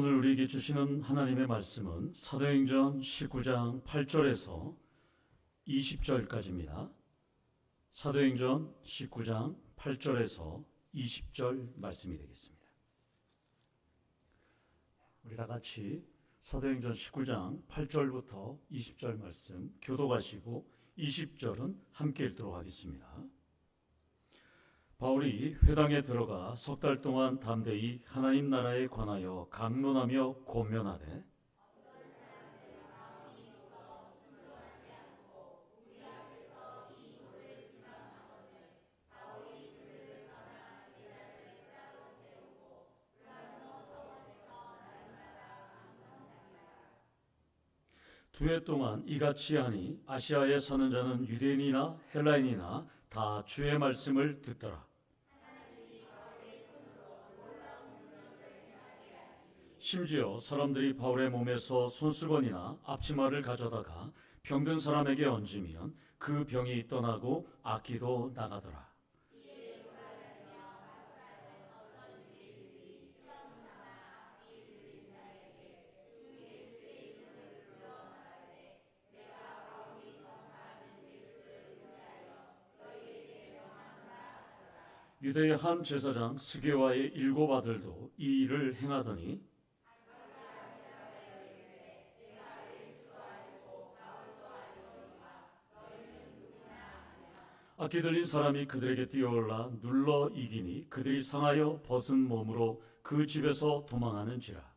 오늘 우리에게 주시는 하나님의 말씀은 사도행전 19장 8절에서 20절까지입니다. 사도행전 19장 8절에서 20절 말씀이 되겠습니다. 우리 다 같이 사도행전 19장 8절부터 20절 말씀 교독하시고 20절은 함께 읽도록 하겠습니다. 바울이 회당에 들어가 석 달 동안 담대히 하나님 나라에 관하여 강론하며 권면하되 두 해 동안 이같이 하니 아시아에 사는 자는 유대인이나 헬라인이나 다 주의 말씀을 듣더라. 심지어 사람들이 바울의 몸에서 손수건이나 앞치마를 가져다가 병든 사람에게 얹으면 그 병이 떠나고 악기도 나가더라. 유대의 한 제사장 스게와의 7 아들도 이 일을 행하더니 악기 들린 사람이 그들에게 뛰어올라 눌러 이기니 그들이 상하여 벗은 몸으로 그 집에서 도망하는지라.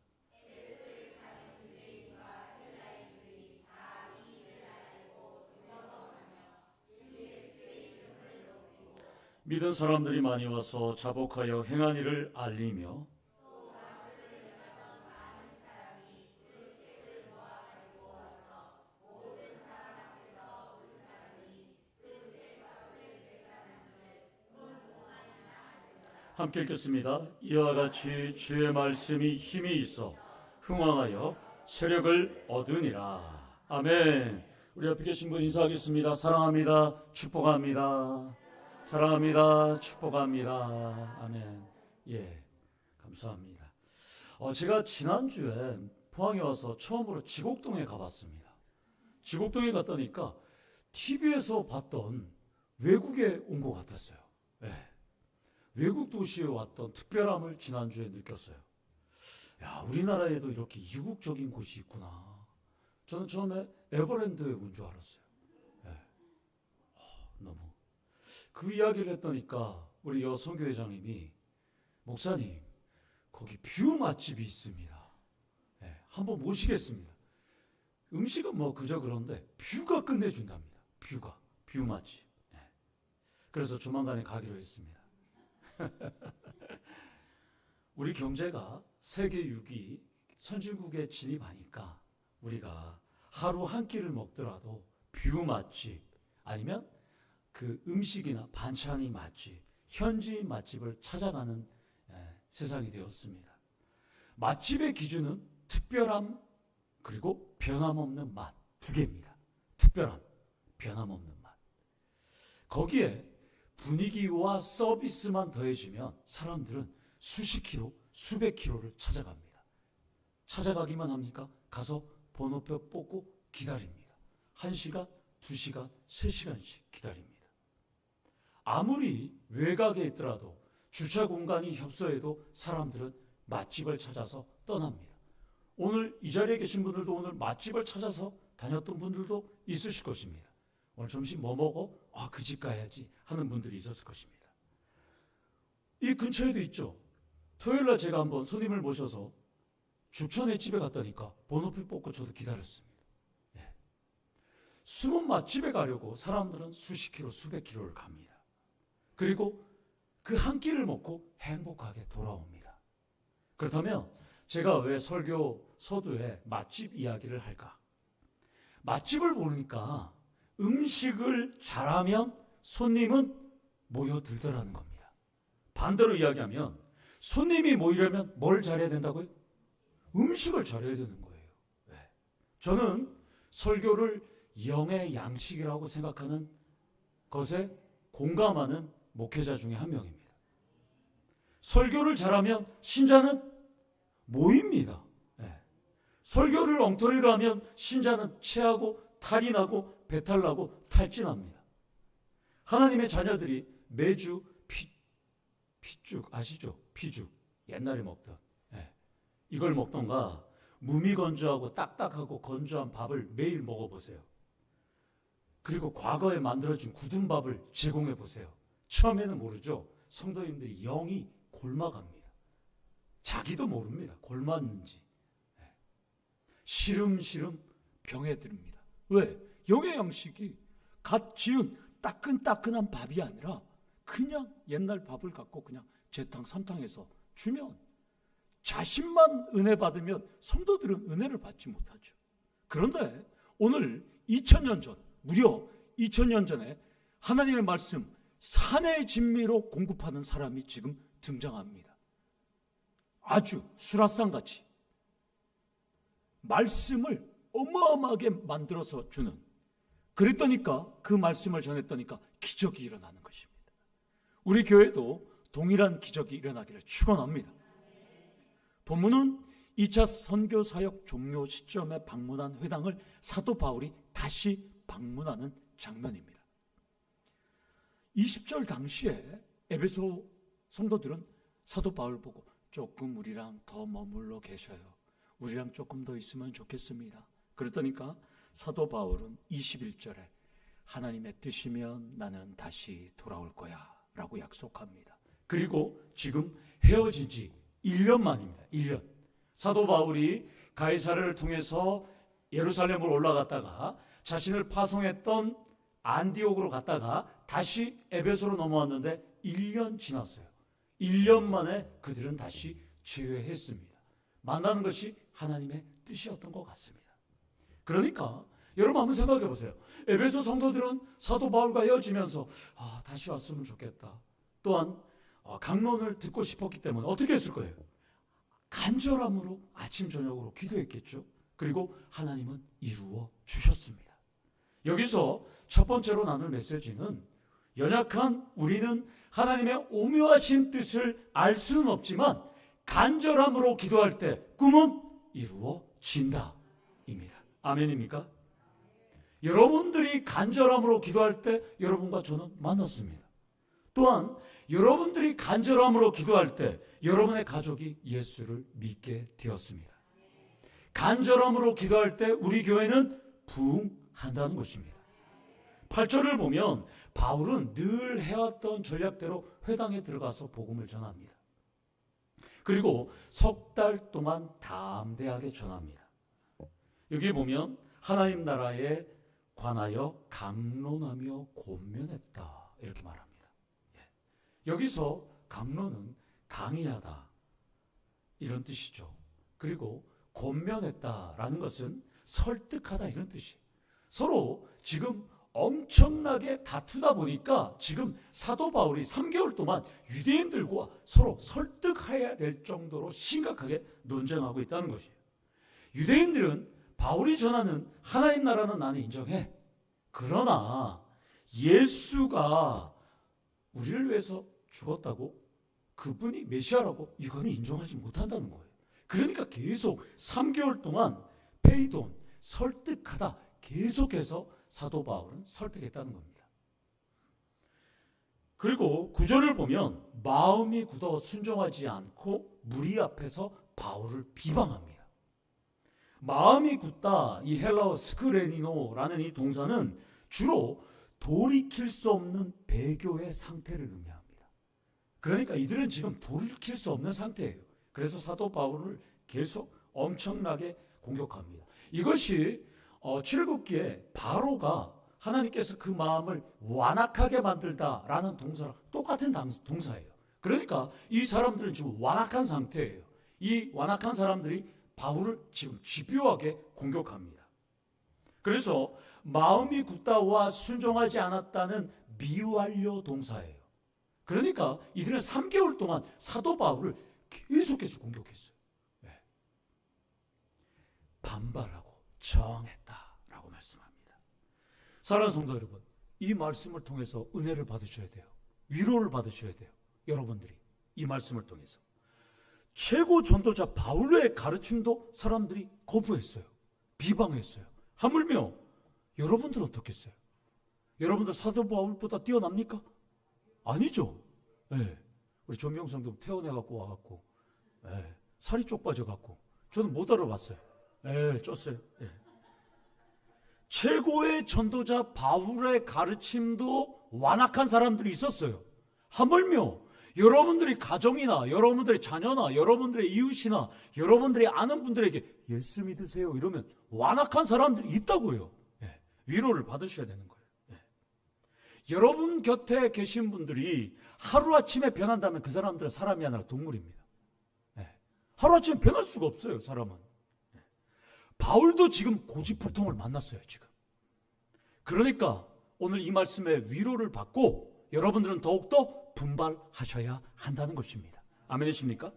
믿은 사람들이 많이 와서 자복하여 행한 일을 알리며 함께 읽겠습니다. 이와 같이 주의 말씀이 힘이 있어 흥왕하여 세력을 얻으니라. 아멘. 우리 옆에 계신 분 인사하겠습니다. 사랑합니다. 축복합니다. 사랑합니다. 축복합니다. 아멘. 예, 감사합니다. 제가 지난주에 포항에 와서 처음으로 지곡동에 가봤습니다. 지곡동에 갔다니까 TV에서 봤던 외국에 온 것 같았어요. 예. 외국 도시에 왔던 특별함을 지난주에 느꼈어요. 야, 우리나라에도 이렇게 이국적인 곳이 있구나. 저는 처음에 에버랜드에 온 줄 알았어요. 예. 너무. 그 이야기를 했더니까 우리 여성교회장님이 목사님, 거기 뷰 맛집이 있습니다. 예, 한번 모시겠습니다. 음식은 뭐 그저 그런데 뷰가 끝내준답니다. 뷰 맛집. 예. 그래서 조만간에 가기로 했습니다. 우리 경제가 세계 6위 선진국에 진입하니까 우리가 하루 한 끼를 먹더라도 뷰 맛집 아니면 그 음식이나 반찬이 맛집, 현지 맛집을 찾아가는 세상이 되었습니다. 맛집의 기준은 특별함 그리고 변함없는 맛 2개입니다. 특별함, 변함없는 맛. 거기에 분위기와 서비스만 더해지면 사람들은 수십 킬로, 수백 킬로를 찾아갑니다. 찾아가기만 합니까? 가서 번호표 뽑고 기다립니다. 1시간, 2시간, 3시간씩 기다립니다. 아무리 외곽에 있더라도 주차 공간이 협소해도 사람들은 맛집을 찾아서 떠납니다. 오늘 이 자리에 계신 분들도 오늘 맛집을 찾아서 다녔던 분들도 있으실 것입니다. 오늘 점심 뭐 먹어? 그 집 가야지 하는 분들이 있었을 것입니다. 이 근처에도 있죠. 토요일날 제가 한번 손님을 모셔서 죽천의 집에 갔다니까 번호표 뽑고 저도 기다렸습니다. 예. 숨은 맛집에 가려고 사람들은 수십 킬로, 수백 킬로를 갑니다. 그리고 그 한 끼를 먹고 행복하게 돌아옵니다. 그렇다면 제가 왜 설교 서두에 맛집 이야기를 할까? 맛집을 보니까 음식을 잘하면 손님은 모여들더라는 겁니다. 반대로 이야기하면 손님이 모이려면 뭘 잘해야 된다고요? 음식을 잘해야 되는 거예요. 네. 저는 설교를 영의 양식이라고 생각하는 것에 공감하는 목회자 중에 한 명입니다. 설교를 잘하면 신자는 모입니다. 설교를 엉터리로 하면 신자는 체하고 탈이 나고 배탈 나고 탈진합니다. 하나님의 자녀들이 매주 핏죽 아시죠? 피죽 옛날에 먹던 이걸 먹던가 무미건조하고 딱딱하고 건조한 밥을 매일 먹어보세요. 그리고 과거에 만들어진 굳은 밥을 제공해 보세요. 처음에는 모르죠. 성도님들이 영이 골마갑니다. 자기도 모릅니다. 골맞는지. 시름시름 병에 듭니다. 왜? 영의 양식이 갓 지은 따끈따끈한 밥이 아니라 그냥 옛날 밥을 갖고 그냥 재탕 삼탕해서 주면 자신만 은혜 받으면 성도들은 은혜를 받지 못하죠. 그런데 오늘 2000년 전, 무려 2000년 전에 하나님의 말씀 산의 진미로 공급하는 사람이 지금 등장합니다. 아주 수라상같이 말씀을 어마어마하게 만들어서 주는, 그랬더니까 그 말씀을 전했더니까 기적이 일어나는 것입니다. 우리 교회도 동일한 기적이 일어나기를 축원합니다. 본문은 2차 선교사역 종료 시점에 방문한 회당을 사도 바울이 다시 방문하는 장면입니다. 20절 당시에 에베소 성도들은 사도 바울 보고 조금 우리랑 더 머물러 계셔요. 우리랑 조금 더 있으면 좋겠습니다. 그랬더니까 사도 바울은 21절에 하나님의 뜻이면 나는 다시 돌아올 거야 라고 약속합니다. 그리고 지금 헤어진 지 1년 만입니다. 1년. 사도 바울이 가이사랴를 통해서 예루살렘으로 올라갔다가 자신을 파송했던 안디옥으로 갔다가 다시 에베소로 넘어왔는데 1년 지났어요. 1년 만에 그들은 다시 재회했습니다. 만나는 것이 하나님의 뜻이었던 것 같습니다. 그러니까 여러분 한번 생각해 보세요. 에베소 성도들은 사도 바울과 헤어지면서 다시 왔으면 좋겠다. 또한 강론을 듣고 싶었기 때문에 어떻게 했을 거예요? 간절함으로 아침 저녁으로 기도했겠죠. 그리고 하나님은 이루어 주셨습니다. 여기서 첫 번째로 나눌 메시지는 연약한 우리는 하나님의 오묘하신 뜻을 알 수는 없지만 간절함으로 기도할 때 꿈은 이루어진다 입니다. 아멘입니까? 여러분들이 간절함으로 기도할 때 여러분과 저는 만났습니다. 또한 여러분들이 간절함으로 기도할 때 여러분의 가족이 예수를 믿게 되었습니다. 간절함으로 기도할 때 우리 교회는 부흥한다는 것입니다. 8절을 보면 바울은 늘 해왔던 전략대로 회당에 들어가서 복음을 전합니다. 그리고 석 달 동안 담대하게 전합니다. 여기 보면 하나님 나라에 관하여 강론하며 권면했다 이렇게 말합니다. 여기서 강론은 강의하다 이런 뜻이죠. 그리고 권면했다라는 것은 설득하다 이런 뜻이에요. 서로 지금 엄청나게 다투다 보니까 지금 사도 바울이 3개월 동안 유대인들과 서로 설득해야 될 정도로 심각하게 논쟁하고 있다는 것이에요. 유대인들은 바울이 전하는 하나님 나라는 나는 인정해. 그러나 예수가 우리를 위해서 죽었다고, 그분이 메시아라고 이거는 인정하지 못한다는 거예요. 그러니까 계속 3개월 동안 페이돈, 설득하다 계속해서 사도 바울은 설득했다는 겁니다. 그리고 9절을 보면 마음이 굳어 순종하지 않고 무리 앞에서 바울을 비방합니다. 마음이 굳다, 이 헬라어 스크레니노라는 이 동사는 주로 돌이킬 수 없는 배교의 상태를 의미합니다. 그러니까 이들은 지금 돌이킬 수 없는 상태예요. 그래서 사도 바울을 계속 엄청나게 공격합니다. 이것이 출애굽기에 바로가 하나님께서 그 마음을 완악하게 만들다라는 동사랑 똑같은 동사예요. 그러니까 이 사람들은 지금 완악한 상태예요. 이 완악한 사람들이 바울을 지금 집요하게 공격합니다. 그래서 마음이 굳다와 순종하지 않았다는 미완료 동사예요. 그러니까 이들은 3개월 동안 사도 바울을 계속해서 공격했어요. 네. 반발하고 저항했다라고 말씀합니다. 사랑하는 성도 여러분, 이 말씀을 통해서 은혜를 받으셔야 돼요. 위로를 받으셔야 돼요. 여러분들이 이 말씀을 통해서 최고 전도자 바울의 가르침도 사람들이 거부했어요. 비방했어요. 하물며 여러분들 어떻겠어요? 여러분들 사도 바울보다 뛰어납니까? 아니죠. 네. 우리 조명성도 태어나갖고 와갖고 네. 살이 쪽 빠져갖고 저는 못 알아봤어요. 네, 쪘어요. 네. 최고의 전도자 바울의 가르침도 완악한 사람들이 있었어요. 하물며 여러분들이 가정이나 여러분들의 자녀나 여러분들의 이웃이나 여러분들이 아는 분들에게 예수 믿으세요 이러면 완악한 사람들이 있다고요. 네. 위로를 받으셔야 되는 거예요. 네. 여러분 곁에 계신 분들이 하루아침에 변한다면 그 사람들은 사람이 아니라 동물입니다. 네. 하루아침에 변할 수가 없어요. 사람은. 네. 바울도 지금 고집불통을 만났어요. 지금. 그러니까 오늘 이 말씀에 위로를 받고 여러분들은 더욱더 분발하셔야 한다는 것입니다. 아멘이십니까?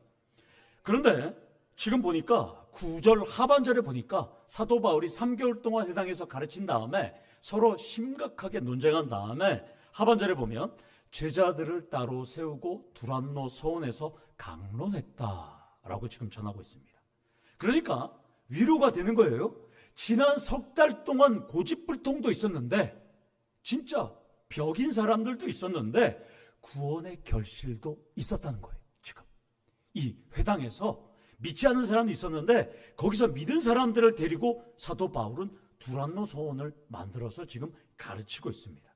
그런데 지금 보니까 9절 하반절에 보니까 사도 바울이 3개월 동안 해당해서 가르친 다음에 서로 심각하게 논쟁한 다음에 하반절에 보면 제자들을 따로 세우고 두란노 서원에서 강론했다라고 지금 전하고 있습니다. 그러니까 위로가 되는 거예요. 지난 석 달 동안 고집불통도 있었는데 진짜 벽인 사람들도 있었는데 구원의 결실도 있었다는 거예요. 지금 이 회당에서 믿지 않는 사람이 있었는데 거기서 믿은 사람들을 데리고 사도 바울은 두란노 서원을 만들어서 지금 가르치고 있습니다.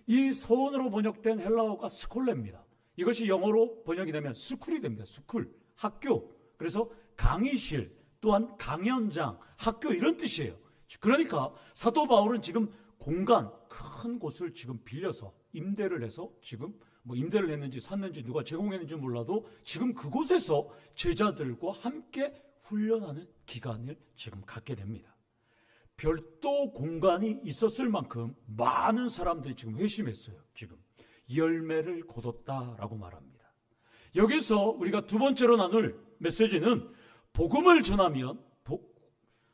이 서원으로 번역된 헬라어가 스콜레입니다. 이것이 영어로 번역이 되면 스쿨이 됩니다. 스쿨, 학교. 그래서 강의실, 또한 강연장, 학교 이런 뜻이에요. 그러니까 사도 바울은 지금 공간, 큰 곳을 지금 빌려서 임대를 해서 지금 뭐 임대를 했는지 샀는지 누가 제공했는지 몰라도 지금 그곳에서 제자들과 함께 훈련하는 기간을 지금 갖게 됩니다. 별도 공간이 있었을 만큼 많은 사람들이 지금 회심했어요. 지금 열매를 거뒀다라고 말합니다. 여기서 우리가 두 번째로 나눌 메시지는 복음을 전하면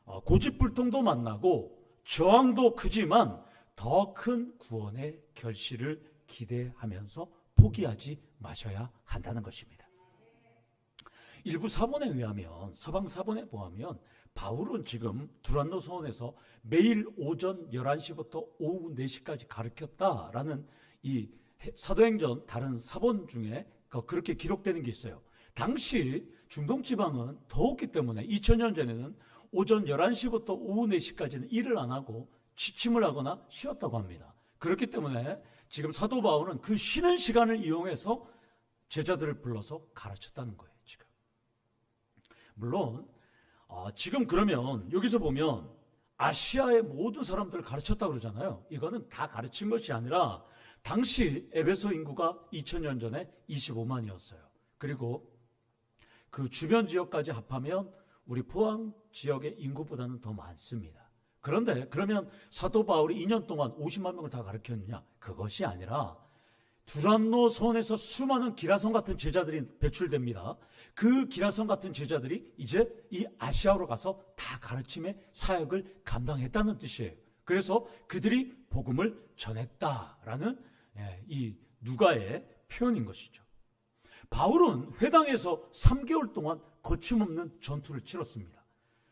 고집불통도 만나고 저항도 크지만 더 큰 구원의 결실을 기대하면서 포기하지 마셔야 한다는 것입니다. 일부 사본에 의하면 서방 사본에 보면 바울은 지금 두란노 서원에서 매일 오전 11시부터 오후 4시까지 가르쳤다라는 이 사도행전 다른 사본 중에 그렇게 기록되는 게 있어요. 당시 중동 지방은 더웠기 때문에 2000년 전에는 오전 11시부터 오후 4시까지는 일을 안 하고 취침을 하거나 쉬었다고 합니다. 그렇기 때문에 지금 사도 바울은 그 쉬는 시간을 이용해서 제자들을 불러서 가르쳤다는 거예요. 지금 물론 지금 그러면 여기서 보면 아시아의 모든 사람들을 가르쳤다고 그러잖아요. 이거는 다 가르친 것이 아니라 당시 에베소 인구가 2000년 전에 25만이었어요. 그리고 그 주변 지역까지 합하면 우리 포항 지역의 인구보다는 더 많습니다. 그런데 그러면 사도 바울이 2년 동안 50만 명을 다 가르쳤느냐? 그것이 아니라 두란노 선에서 수많은 기라성 같은 제자들이 배출됩니다. 그 기라성 같은 제자들이 이제 이 아시아로 가서 다 가르침의 사역을 감당했다는 뜻이에요. 그래서 그들이 복음을 전했다라는 이 누가의 표현인 것이죠. 바울은 회당에서 3개월 동안 거침없는 전투를 치렀습니다.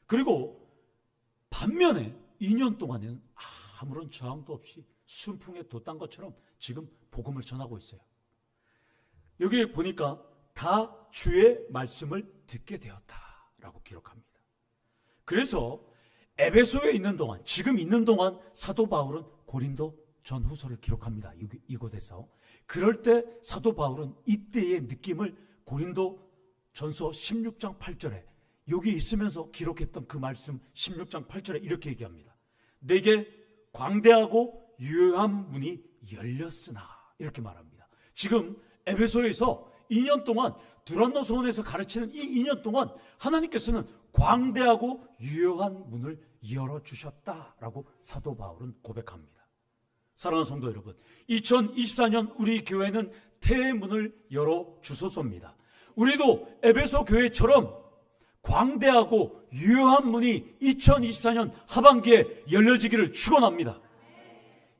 그리고 반면에 2년 동안에는 아무런 저항도 없이 순풍에 돛단 것처럼 지금 복음을 전하고 있어요. 여기 보니까 다 주의 말씀을 듣게 되었다라고 기록합니다. 그래서 에베소에 있는 동안, 지금 있는 동안 사도 바울은 고린도 전후서를 기록합니다. 이곳에서. 그럴 때 사도 바울은 이때의 느낌을 고린도 전서 16장 8절에 여기 있으면서 기록했던 그 말씀 16장 8절에 이렇게 얘기합니다. 내게 광대하고 유효한 문이 열렸으나 이렇게 말합니다. 지금 에베소에서 2년 동안 두란노 서원에서 가르치는 이 2년 동안 하나님께서는 광대하고 유효한 문을 열어주셨다라고 사도 바울은 고백합니다. 사랑하는 성도 여러분, 2024년 우리 교회는 태의 문을 열어주소서입니다. 우리도 에베소 교회처럼 광대하고 유효한 문이 2024년 하반기에 열려지기를 축원합니다.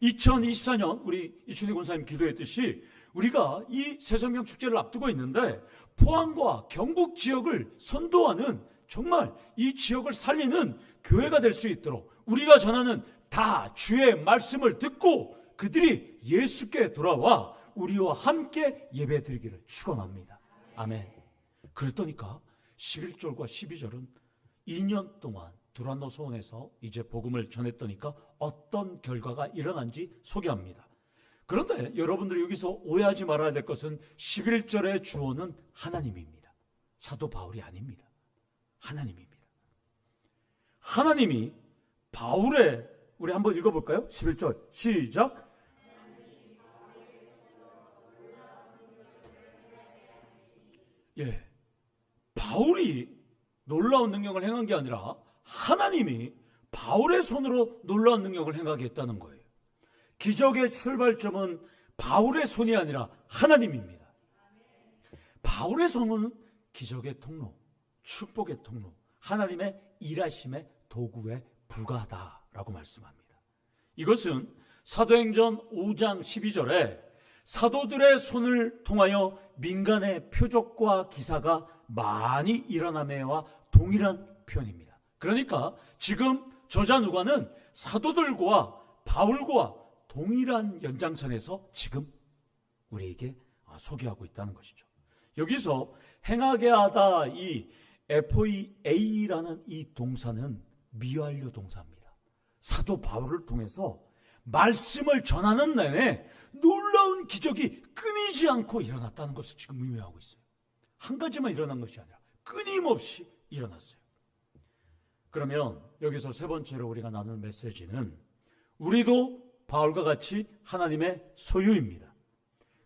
2024년 우리 이춘희 권사님 기도했듯이 우리가 이 새성경 축제를 앞두고 있는데 포항과 경북 지역을 선도하는, 정말 이 지역을 살리는 교회가 될 수 있도록 우리가 전하는 다 주의 말씀을 듣고 그들이 예수께 돌아와 우리와 함께 예배드리기를 축원합니다. 아멘. 그랬더니까 11절과 12절은 2년 동안 두란노 소원에서 이제 복음을 전했더니까 어떤 결과가 일어난지 소개합니다. 그런데 여러분들이 여기서 오해하지 말아야 될 것은 11절의 주어는 하나님입니다. 사도 바울이 아닙니다. 하나님입니다. 하나님이 바울의, 우리 한번 읽어볼까요? 11절 시작. 예, 바울이 놀라운 능력을 행한 게 아니라 하나님이 바울의 손으로 놀라운 능력을 행하게 했다는 거예요. 기적의 출발점은 바울의 손이 아니라 하나님입니다. 바울의 손은 기적의 통로, 축복의 통로, 하나님의 일하심의 도구에 불과하다라고 말씀합니다. 이것은 사도행전 5장 12절에 사도들의 손을 통하여 민간의 표적과 기사가 많이 일어나매와 동일한 표현입니다. 그러니까 지금 저자 누가는 사도들과 바울과 동일한 연장선에서 지금 우리에게 소개하고 있다는 것이죠. 여기서 행하게 하다, 이 FEA라는 이 동사는 미완료 동사입니다. 사도 바울을 통해서 말씀을 전하는 내내 놀라운 기적이 끊이지 않고 일어났다는 것을 지금 의미하고 있어요. 한 가지만 일어난 것이 아니라 끊임없이 일어났어요. 그러면 여기서 세 번째로 우리가 나눌 메시지는 우리도 바울과 같이 하나님의 소유입니다.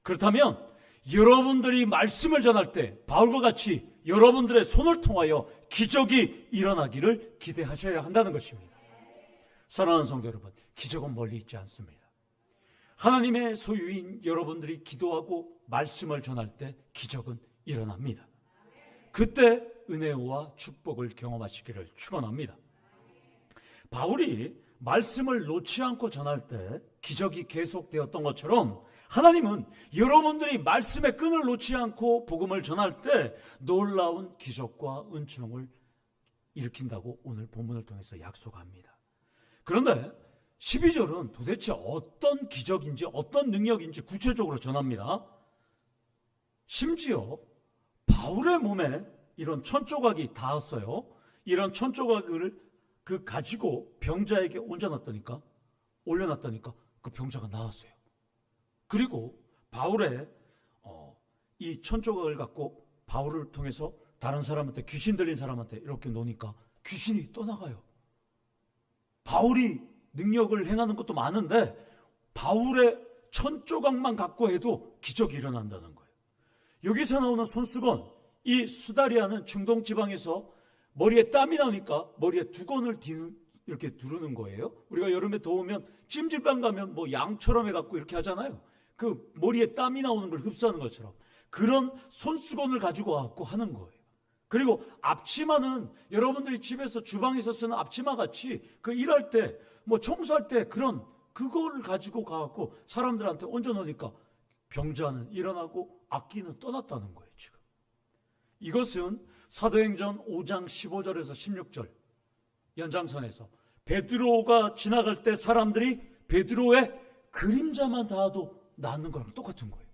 그렇다면 여러분들이 말씀을 전할 때 바울과 같이 여러분들의 손을 통하여 기적이 일어나기를 기대하셔야 한다는 것입니다. 사랑하는 성도 여러분, 기적은 멀리 있지 않습니다. 하나님의 소유인 여러분들이 기도하고 말씀을 전할 때 기적은 일어납니다. 그때 은혜와 축복을 경험하시기를 축원합니다. 바울이 말씀을 놓지 않고 전할 때 기적이 계속되었던 것처럼 하나님은 여러분들이 말씀의 끈을 놓지 않고 복음을 전할 때 놀라운 기적과 은총을 일으킨다고 오늘 본문을 통해서 약속합니다. 그런데 12절은 도대체 어떤 기적인지 어떤 능력인지 구체적으로 전합니다. 심지어 바울의 몸에 이런 천조각이 닿았어요. 이런 천조각을 가지고 병자에게 올려놨다니까 그 병자가 나았어요. 그리고 바울의 이 천조각을 갖고 바울을 통해서 다른 사람한테, 귀신 들린 사람한테 이렇게 놓으니까 귀신이 떠나가요. 바울이 능력을 행하는 것도 많은데 바울의 천조각만 갖고 해도 기적이 일어난다는 거예요. 여기서 나오는 손수건, 이 수다리아는 중동 지방에서 머리에 땀이 나니까 머리에 두건을 이렇게 두르는 거예요. 우리가 여름에 더우면 찜질방 가면 뭐 양처럼 해갖고 이렇게 하잖아요. 그 머리에 땀이 나오는 걸 흡수하는 것처럼 그런 손수건을 가지고 와갖고 하는 거예요. 그리고 앞치마는 여러분들이 집에서 주방에서 쓰는 앞치마 같이 그 일할 때 뭐 청소할 때 그걸 가지고 가갖고 사람들한테 얹어놓으니까 병자는 일어나고 악기는 떠났다는 거예요. 지금 이것은 사도행전 5장 15절에서 16절 연장선에서 베드로가 지나갈 때 사람들이 베드로의 그림자만 닿아도 낫는 거랑 똑같은 거예요.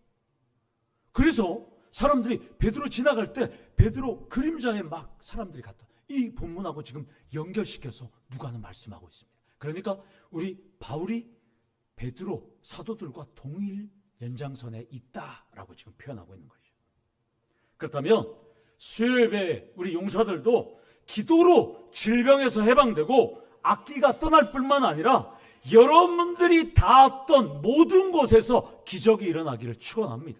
그래서 사람들이 베드로 지나갈 때 베드로 그림자에 막 사람들이 갔다. 이 본문하고 지금 연결시켜서 누가는 말씀하고 있습니다. 그러니까 우리 바울이 베드로 사도들과 동일 연장선에 있다라고 지금 표현하고 있는 거죠. 그렇다면 수요예배 우리 용사들도 기도로 질병에서 해방되고 악기가 떠날 뿐만 아니라 여러분들이 닿았던 모든 곳에서 기적이 일어나기를 축원합니다.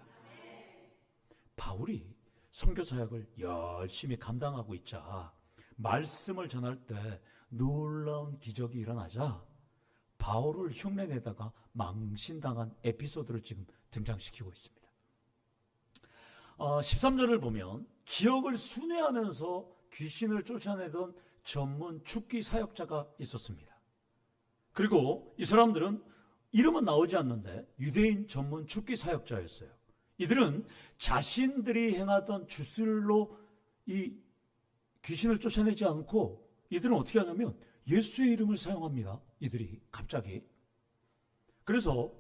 바울이 선교 사역을 열심히 감당하고 있자 말씀을 전할 때 놀라운 기적이 일어나자 바울을 흉내내다가 망신당한 에피소드를 지금 등장시키고 있습니다. 13절을 보면 지역을 순회하면서 귀신을 쫓아내던 전문 축기 사역자가 있었습니다. 그리고 이 사람들은 이름은 나오지 않는데 유대인 전문 축기 사역자였어요. 이들은 자신들이 행하던 주술로 이 귀신을 쫓아내지 않고 이들은 어떻게 하냐면 예수의 이름을 사용합니다. 이들이 갑자기. 그래서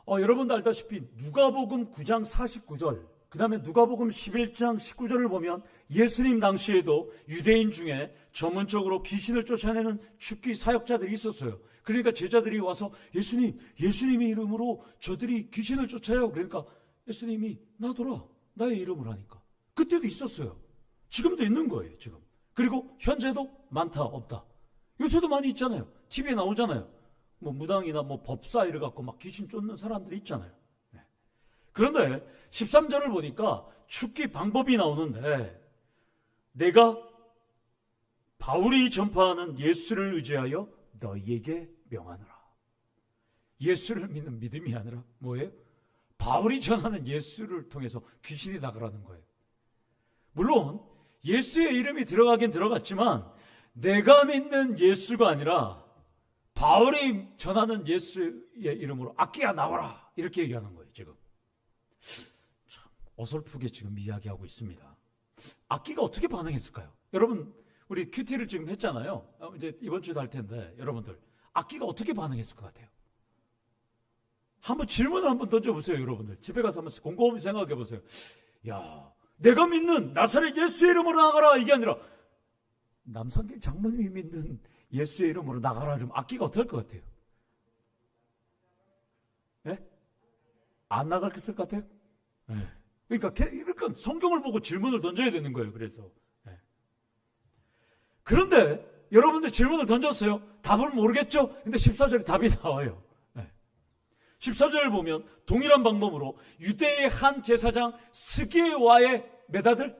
여러분도 알다시피 누가복음 9장 49절, 그 다음에 누가복음 11장 19절을 보면 예수님 당시에도 유대인 중에 전문적으로 귀신을 쫓아내는 죽기 사역자들이 있었어요. 그러니까 제자들이 와서 예수님의 이름으로 저들이 귀신을 쫓아요. 그러니까 예수님이 놔둬라, 나의 이름을 하니까. 그때도 있었어요. 지금도 있는 거예요, 지금. 그리고 현재도 많다, 없다. 요새도 많이 있잖아요. TV에 나오잖아요. 뭐 무당이나 뭐 법사 이래갖고 막 귀신 쫓는 사람들이 있잖아요. 그런데 13절을 보니까 죽기 방법이 나오는데, 내가 바울이 전파하는 예수를 의지하여 너희에게 명하노라. 예수를 믿는 믿음이 아니라 뭐예요? 바울이 전하는 예수를 통해서 귀신이 나가라는 거예요. 물론 예수의 이름이 들어가긴 들어갔지만 내가 믿는 예수가 아니라 바울이 전하는 예수의 이름으로 악기야 나와라, 이렇게 얘기하는 거예요. 지금 참 어설프게 지금 이야기하고 있습니다. 악기가 어떻게 반응했을까요? 여러분, 우리 큐티를 지금 했잖아요. 이제 이번 주도 할 텐데 여러분들 악기가 어떻게 반응했을 것 같아요? 한번 질문을 한번 던져보세요. 여러분들 집에 가서 한번 곰곰이 생각해 보세요. 야, 내가 믿는 나사렛 예수의 이름으로 나가라, 이게 아니라 남산길 장로님이 믿는 예수의 이름으로 나가라 이러면 악기가 어떨 것 같아요? 예? 안 나갔을 것 같아요? 예. 그러니까 성경을 보고 질문을 던져야 되는 거예요. 그래서 그런데 여러분들 질문을 던졌어요. 답을 모르겠죠? 근데 14절에 답이 나와요. 14절을 보면 동일한 방법으로 유대의 한 제사장 스게와의 몇 아들?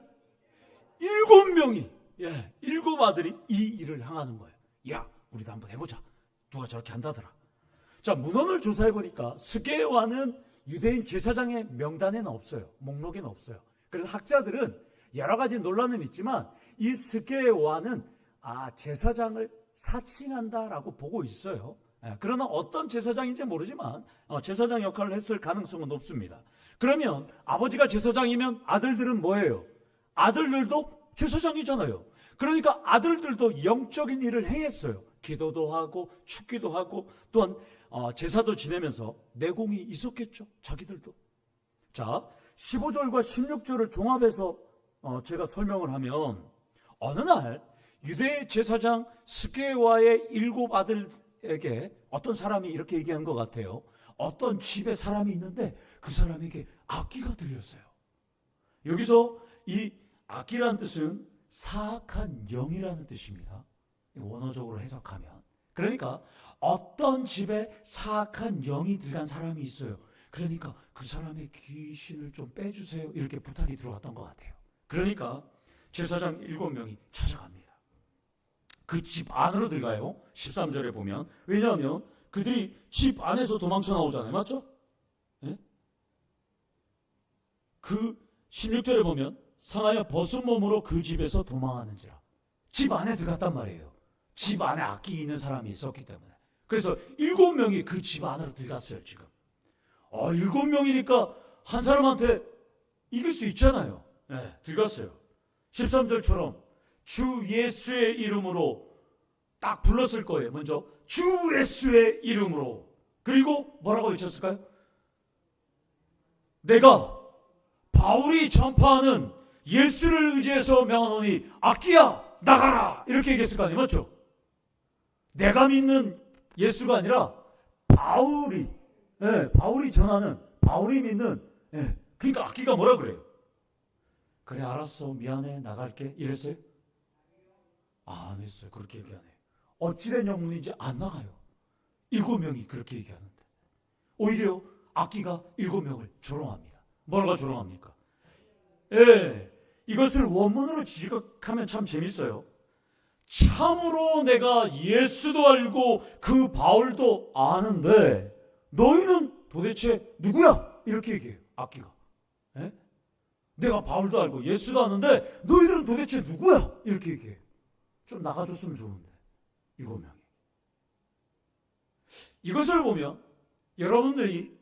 7명이, 7 아들이 이 일을 행하는 거예요. 야, 우리도 한번 해보자. 누가 저렇게 한다더라. 자, 문헌을 조사해보니까 스게와는 유대인 제사장의 명단에는 없어요. 목록에는 없어요. 그래서 학자들은 여러 가지 논란은 있지만 이 스게와는 제사장을 사칭한다라고 보고 있어요. 그러나 어떤 제사장인지 모르지만 제사장 역할을 했을 가능성은 높습니다. 그러면 아버지가 제사장이면 아들들은 뭐예요? 아들들도 제사장이잖아요. 그러니까 아들들도 영적인 일을 행했어요. 기도도 하고 축기도 하고 또한 제사도 지내면서 내공이 있었겠죠. 자기들도. 자, 15절과 16절을 종합해서 제가 설명을 하면 어느 날 유대 제사장 스게와의 7 아들에게 어떤 사람이 이렇게 얘기한 것 같아요. 어떤 집에 사람이 있는데 그 사람에게 악기가 들렸어요. 여기서 이 악기라는 뜻은 사악한 영이라는 뜻입니다. 원어적으로 해석하면. 그러니까 어떤 집에 사악한 영이 들어간 사람이 있어요. 그러니까 그 사람의 귀신을 좀 빼주세요, 이렇게 부탁이 들어왔던 것 같아요. 그러니까 제사장 7명이 찾아갑니다. 그 집 안으로 들어가요. 13절에 보면. 왜냐하면 그들이 집 안에서 도망쳐 나오잖아요. 맞죠? 네? 그 16절에 보면 상하여 벗은 몸으로 그 집에서 도망하는지라. 집 안에 들어갔단 말이에요. 집 안에 악기 있는 사람이 있었기 때문에. 그래서 7명이 그 집 안으로 들어갔어요. 지금 7명이니까 한 사람한테 이길 수 있잖아요. 네, 들어갔어요. 13절처럼 주 예수의 이름으로 딱 불렀을 거예요. 먼저 주 예수의 이름으로. 그리고 뭐라고 외쳤을까요? 내가 바울이 전파하는 예수를 의지해서 명하노니 악기야 나가라, 이렇게 얘기했을 거 아니에요. 맞죠? 내가 믿는 예수가 아니라 바울이 전하는, 바울이 믿는, 그러니까 악기가 뭐라 그래요? 그래, 알았어, 미안해, 나갈게, 이랬어요? 안 했어요. 그렇게 얘기 안 해요. 어찌된 영문인지 안 나가요. 7명이 그렇게 얘기하는데 오히려 악기가 7명을 조롱합니다. 뭐가 조롱합니까? 이것을 원문으로 지적하면 참 재밌어요. 참으로 내가 예수도 알고 그 바울도 아는데 너희는 도대체 누구야? 이렇게 얘기해요. 악기가. 내가 바울도 알고 예수도 아는데 너희들은 도대체 누구야? 이렇게 얘기해요. 좀 나가줬으면 좋은데 7명이. 이것을 보면 여러분들이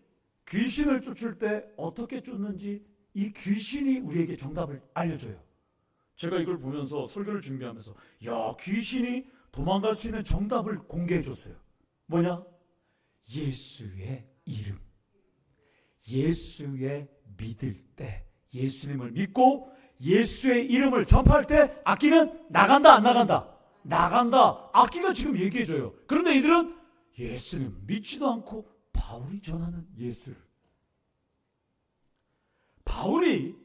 귀신을 쫓을 때 어떻게 쫓는지 이 귀신이 우리에게 정답을 알려줘요. 제가 이걸 보면서 설교를 준비하면서 야, 귀신이 도망갈 수 있는 정답을 공개해 줬어요. 뭐냐? 예수의 이름. 예수의 믿을 때, 예수님을 믿고 예수의 이름을 전파할 때 악기는 나간다, 안 나간다? 나간다. 악기가 지금 얘기해줘요. 그런데 이들은 예수님 믿지도 않고 바울이 전하는 예수를, 바울이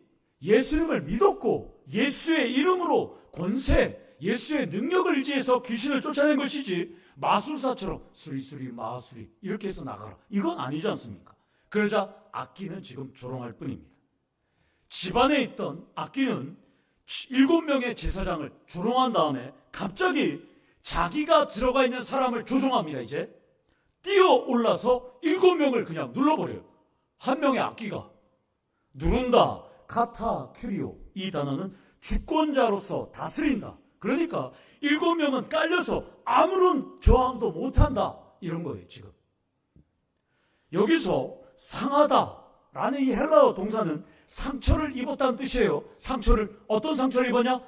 예수님을 믿었고 예수의 이름으로 권세, 예수의 능력을 의지해서 귀신을 쫓아낸 것이지 마술사처럼 수리수리 마수리 이렇게 해서 나가라, 이건 아니지 않습니까? 그러자 악기는 지금 조롱할 뿐입니다. 집안에 있던 악기는 7명의 제사장을 조롱한 다음에 갑자기 자기가 들어가 있는 사람을 조종합니다. 이제 뛰어 올라서 7명을 그냥 눌러버려요. 한 명의 악기가. 누른다, 카타, 큐리오, 이 단어는 주권자로서 다스린다. 그러니까 7명은 깔려서 아무런 저항도 못한다, 이런 거예요. 지금 여기서 상하다라는 이 헬라어 동사는 상처를 입었다는 뜻이에요. 상처를, 어떤 상처를 입었냐?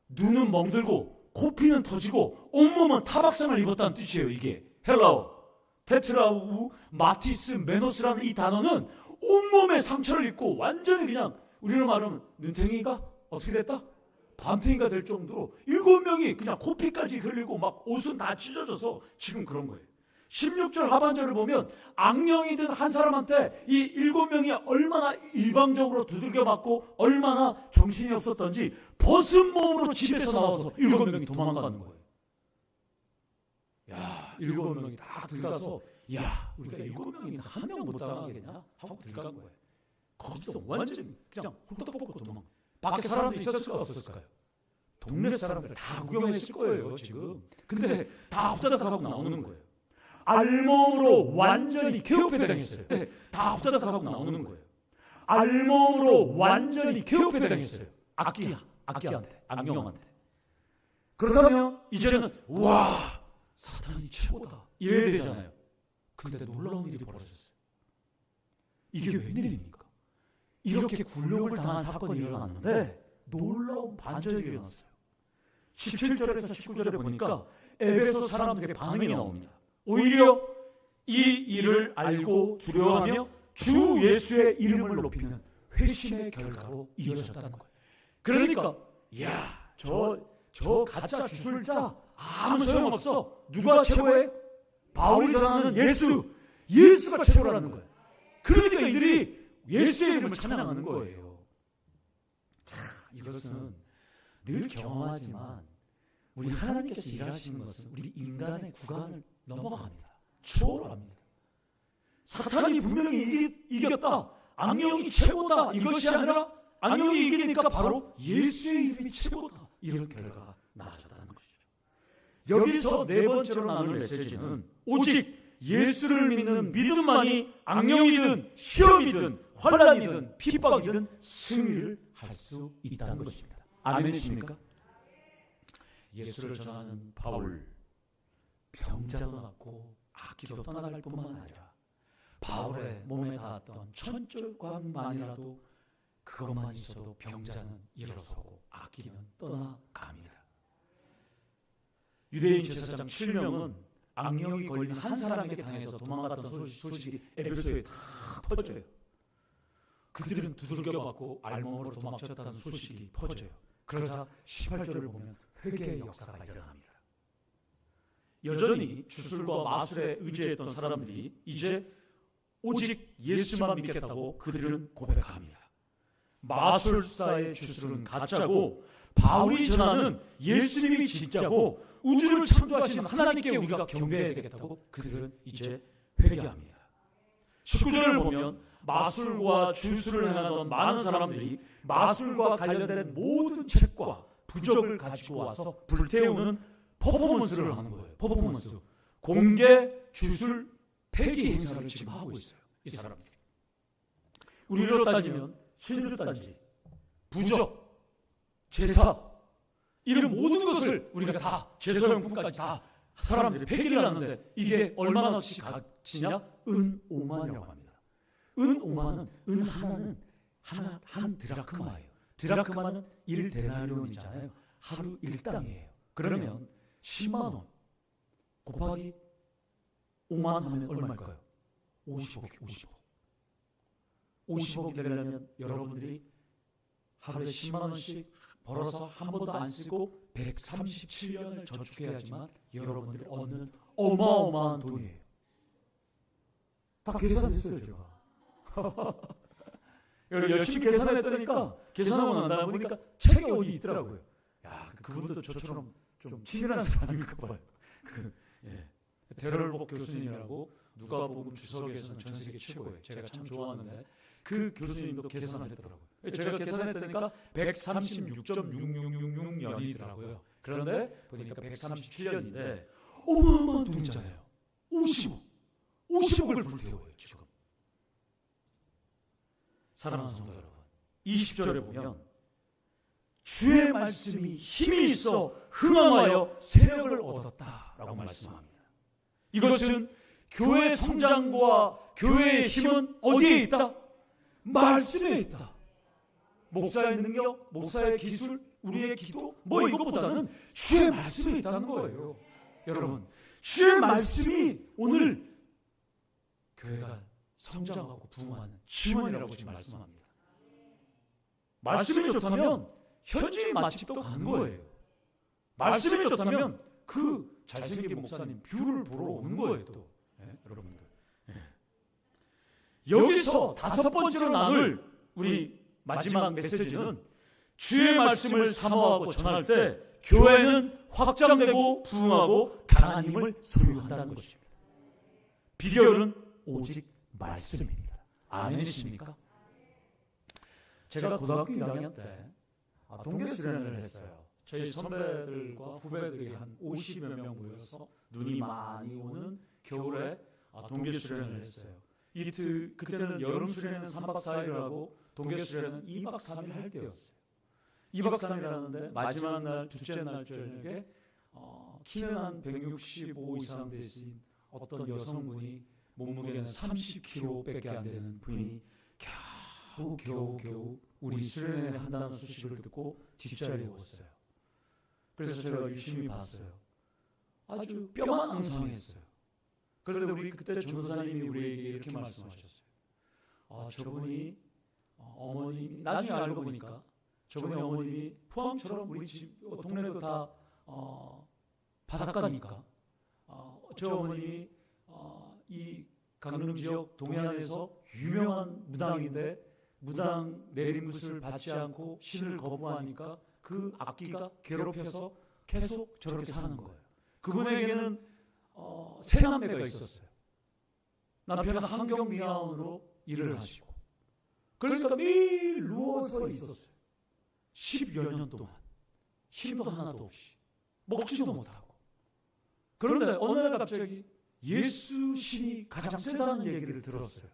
눈은 멍들고 코피는 터지고 온몸은 타박상을 입었다는 뜻이에요. 이게 헬라어 테트라우 마티스 메노스라는 이 단어는 온몸에 상처를 입고 완전히 그냥 우리로 말하면 눈탱이가 어떻게 됐다? 밤탱이가 될 정도로 7명이 그냥 코피까지 흘리고 막 옷은 다 찢어져서 지금 그런 거예요. 16절 하반절을 보면 악령이든 한 사람한테 이 7명이 얼마나 일방적으로 두들겨 맞고 얼마나 정신이 없었던지 벗은 몸으로 집에서 나와서 7명이 도망가는 거예요. 야, 7명이 다 들어가서 야, 우리가 7명이 한 명 못 당하겠냐 하고 들어간 거예요. 거기서 완전 그냥 홀떡볶고 도망. 밖에 사람들이 있었을까 없었을까요? 동네 사람들 다 구경했을 거예요 지금. 근데 다 후다닥 하고 나오는 거예요. 알몸으로 완전히 케어패 당했어요. 네, 다 후다닥 하고 나오는 거예요. 알몸으로 완전히 케어패 당했어요. 악기한테, 악령한테. 그렇다면 이제는 와, 사탄이 최고다 이래야 되잖아요. 근데 놀라운 일이 벌어졌어요. 이게 웬일입니까? 이렇게 굴욕을 당한 사건이 일어났는데 놀라운 반전이 일어났어요. 17절에서 19절에 보니까 에베소 사람들의 반응이 나옵니다. 오히려 이 일을 알고 두려워하며 주 예수의 이름을 높이는 회심의 결과로 이어졌다는 거예요. 그러니까 야, 저 가짜 주술자 아무 소용없어. 누가 최고해? 바울이 전하는 예수가 최고라는 거예요. 그러니까 이들이 예수의 이름을 찬양하는 거예요. 자, 이것은 늘 경험하지만 우리 하나님께서 일하시는 것은 우리 인간의 구간을 넘어갑니다. 초월합니다. 사탄이 분명히 이겼다, 악령이 최고다, 이것이 아니라 악령이 이기니까 바로 예수의 이름이 최고다, 이런 결과가 나아졌다는 것이죠. 여기서 네 번째로 나눌 메시지는 오직 예수를 믿는 믿음만이 악령이든 시험이든 환난이든 핍박이든 승리를 할 수 있다는 것입니다. 아멘이십니까? 예수를 전하는 바울, 병자도 낫고 악기도 떠나갈 뿐만 아니라 바울의 몸에 닿았던 천절광만이라도 그것만 있어도 병자는 일어서고 악기는 떠나갑니다. 유대인 제사장 7명은 악령이 걸린 한 사람에게 당해서 도망갔던 소식이 에베소에 다 퍼져요. 그들은 두들겨 맞고 알몸으로 도망쳤다는 소식이 퍼져요. 그러자 18절을 보면 회개의 역사가 일어납니다. 여전히 주술과 마술에 의지했던 사람들이 이제 오직 예수만 믿겠다고 그들은 고백합니다. 마술사의 주술은 가짜고 바울이 전하는 예수님이 진짜고 우주를 창조하신 하나님께 우리가 경배해야 되겠다고 그들은 이제 회개합니다. 19절을 보면 마술과 주술을 행하던 많은 사람들이 마술과 관련된 모든 책과 부적을 가지고 와서 불태우는 퍼포먼스를 하는 거예요. 퍼포먼스. 공개 주술 폐기 행사를 지금 하고 있어요. 이 사람들이. 우리로 따지면 신주단지, 부적, 제사, 이런 모든 것을 우리가 다 제사용품까지 다 사람들이 폐기를 하는데 이게 얼마나치 가치냐? 은 5만이라고 합니다. 은 5만 은 하나는 한 드라크마예요. 드라크마는 1데나리온이잖아요. 하루 1당이에요. 그러면 10만 원 곱하기 5만 하면 얼마일까요? 50억이 되려면 여러분들이 하루에 10만 원씩 벌어서 한 번도 안 쓰고 137년을 저축해야지만 여러분들이 얻는 어마어마한 돈이에요. 다 계산했어요, 제가. 열심히 계산했다니까 계산하고 난 다음에 보니까 책이 어디 있더라고요. 야, 그분도 저처럼 좀 치밀한 사람인가 봐요. 데럴복 교수님이라고 누가복음 주석에서는 전 세계 최고예요. 제가 참 좋아하는데 그 교수님도 계산을 했더라고요. 제가 계산했다니까 136.6666년이더라고요. 그런데 보니까 137년인데 어마어마한 돈이잖아요. 50억을 불태워요 지금. 사랑하는 성도 여러분, 20절에 보면 주의 말씀이 힘이 있어 흥황하여 새벽을 얻었다라고 말씀합니다. 이것은 교회 성장과 교회의 힘은 어디에 있다? 말씀에 있다. 목사의 능력, 목사의 기술, 우리의 기도 이것보다는 주의 말씀에 있다는 거예요. 여러분, 주의 말씀이 오늘 교회가 성장하고 부흥하는 지원이라고 지금 말씀합니다. 말씀이 좋다면 현지인 맛집도 가는 거예요. 말씀이 좋다면 그 잘생긴 목사님 뷰를 보러 오는 거예요. 또 여러분들, 여기서 다섯 번째로 나눌 우리 마지막 메시지는 주의 말씀을 사모하고 전할 때 교회는 확장되고 부흥하고 강한 힘을 소유한다는 것입니다. 비결은 오직 말씀입니다. 아멘이십니까? 제가 고등학교 1학년 때 동계 수련회를 했어요. 저희 선배들과 후배들이 한 50여 명 모여서 눈이 많이 오는 겨울에 동계 수련회를 했어요. 그때는 여름 수련회는 3박 4일을 하고 동계 수련회는 2박 3일 할 때였어요. 2박 3일 하는데 마지막 날, 둘째 날 저녁에 키는 한 165 이상 되신 어떤 여성분이 몸무게는 30kg밖에 안 되는 분이 겨우 우리 수련회 한다는 소식을 듣고 뒷자리에 왔어요. 그래서 제가 유심히 봤어요. 아주 뼈만 앙상했어요. 그런데 우리 그때 전도사님이 우리에게 이렇게 말씀하셨어요. 저분이 어머님이 나중에 알고 보니까 저분의 어머님이 포항처럼 우리 집 동네도 다 바닷가니까 저 어머님이 이 강릉 지역 동해안에서 유명한 무당인데 무당 내림굿을 받지 않고 신을 거부하니까 그 악기가 괴롭혀서 계속 저렇게 사는 거예요. 그분에게는 세 남매가 있었어요. 남편은 환경미화원으로 일을 하시고 그러니까 매일 누워서 있었어요. 10여 년 동안 힘도 하나도 없이 먹지도 못하고. 그런데 어느 날 갑자기 예수 신이 가장 세다는 얘기를 들었어요.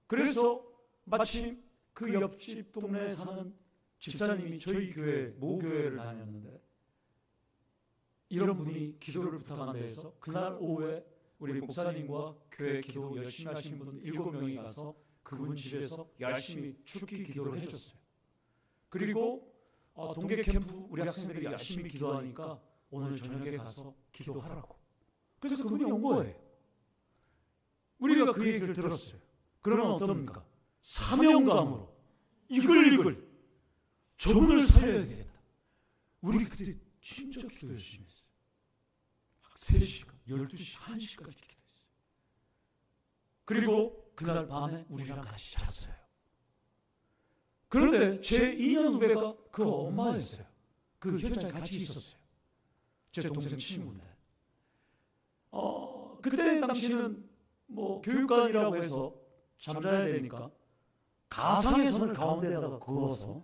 그래서 마침 그 옆집 동네에 사는 집사님이 저희 교회 모교회를 다녔는데 이런 분이 기도를 부탁한 데에서 그날 오후에 우리 목사님과 교회 기도 열심히 하신 분 7명이 가서 그분 집에서 열심히 축기 기도를 해줬어요. 그리고 동계 캠프 우리 학생들이 열심히 기도하니까 오늘 저녁에 가서 기도하라고. 그래서 그분이 온 거예요. 우리가 그 얘기를 들었어요. 그러면 어떻습니까? 사명감으로 이글 저분을 살려야 되겠다. 우리 그때 진짜 기도 열심히 했어요. 3시간, 12시, 1시까지 기도했어요. 그리고 그날 밤에 우리랑 같이 잤어요. 그런데 제 2년 후배가 그 엄마였어요. 그 현장에 같이 있었어요. 제 동생 친구인데. 그때 당시는 뭐 교육관이라고 해서 잠자야 되니까 가상의 선을 가운데다가 그어서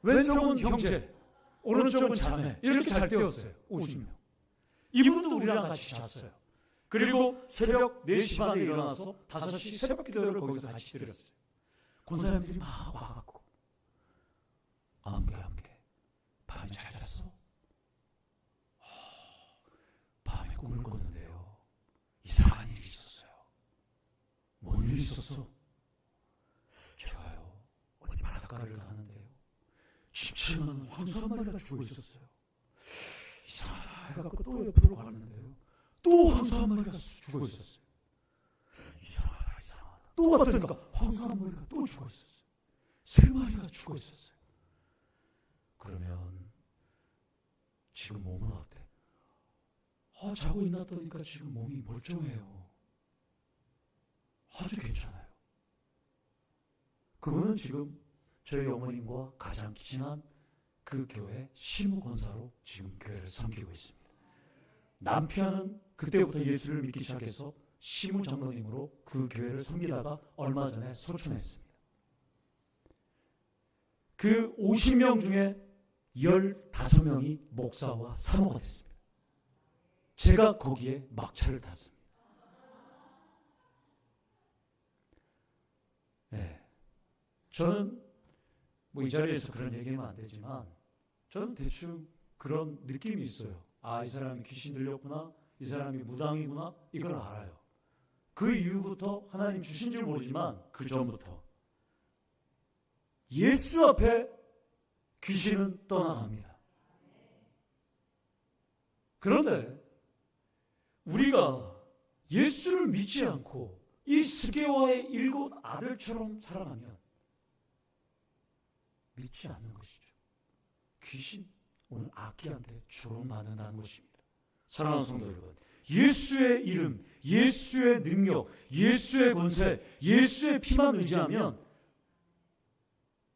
왼쪽은 형제, 오른쪽은 자매 이렇게 잘 떼었어요. 50명. 이분도 우리랑 같이 잤어요. 그리고 새벽 4시 반에 일어나서 5시 새벽 기도를 거기서 같이 드렸어요. 권사님들이 막 와갖고 함께 밤에 잘 잤어? 밤에 꿈을 꿨는데요 이상한 일이 있었어요. 뭔 일이 있었어? 역할을 하는데요. 집치면 황소 한 마리가 죽어 있었어요. 이상하다 해갖고 또 옆으로 갔는데요. 또 황소 한 마리가 죽어 있었어요. 이상하다. 또 갔더니까 황소 한 마리가 또 죽어 있었어요. 3마리가 죽어 있었어요. 그러면 지금 몸은 어때? 자고 있났더니까 지금 몸이 멀쩡해요. 아주 괜찮아요. 그분은 지금 저희 어머님과 가장 친한 그 교회 시무권사로 지금 교회를 섬기고 있습니다. 남편은 그때부터 예수를 믿기 시작해서 시무장로님으로 그 교회를 섬기다가 얼마 전에 소천했습니다. 그 50명 중에 15명이 목사와 사모가 됐습니다. 제가 거기에 막차를 탔습니다. 네. 저는 이 자리에서 그런 얘기하면 안 되지만 저는 대충 그런 느낌이 있어요. 이 사람이 귀신 들렸구나, 이 사람이 무당이구나, 이걸 알아요. 그 이후부터 하나님 주신 줄 모르지만 그 전부터 예수 앞에 귀신은 떠나갑니다. 그런데 우리가 예수를 믿지 않고 이 스게와의 7 아들처럼 살아가면 믿지 않는 것이죠. 귀신 오늘 악기한테 조롱받는다는 것입니다. 사랑하는 성도 여러분, 예수의 이름, 예수의 능력, 예수의 권세, 예수의 피만 의지하면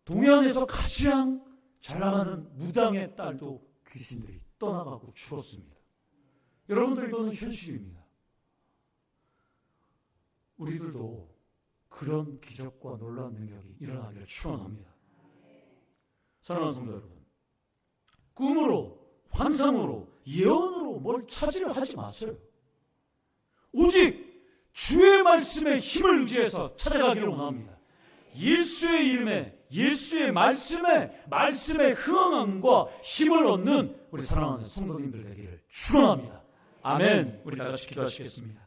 동해안에서 가장 잘 나가는 무당의 딸도 귀신들이 떠나가고 죽었습니다. 여러분들, 이거는 현실입니다. 우리들도 그런 기적과 놀라운 능력이 일어나기를 축원합니다. 사랑하는 성도 여러분, 꿈으로, 환상으로, 예언으로 뭘 찾으려 하지 마세요. 오직 주의 말씀의 힘을 의지해서 찾아가기를 원합니다. 예수의 이름에, 예수의 말씀에 흥함과 힘을 얻는 우리 사랑하는 성도님들 되기를 축원합니다. 아멘. 우리 다 같이 기도하시겠습니다.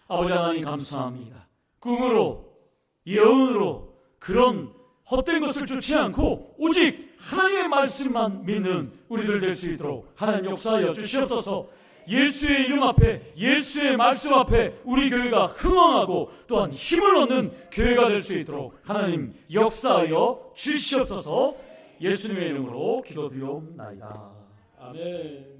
아버지 하나님, 감사합니다. 꿈으로, 예언으로 그런 헛된 것을 쫓지 않고 오직 하나님의 말씀만 믿는 우리들 될 수 있도록 하나님 역사하여 주시옵소서. 예수의 이름 앞에, 예수의 말씀 앞에 우리 교회가 흥왕하고 또한 힘을 얻는 교회가 될 수 있도록 하나님 역사하여 주시옵소서. 예수님의 이름으로 기도드리옵나이다. 아멘.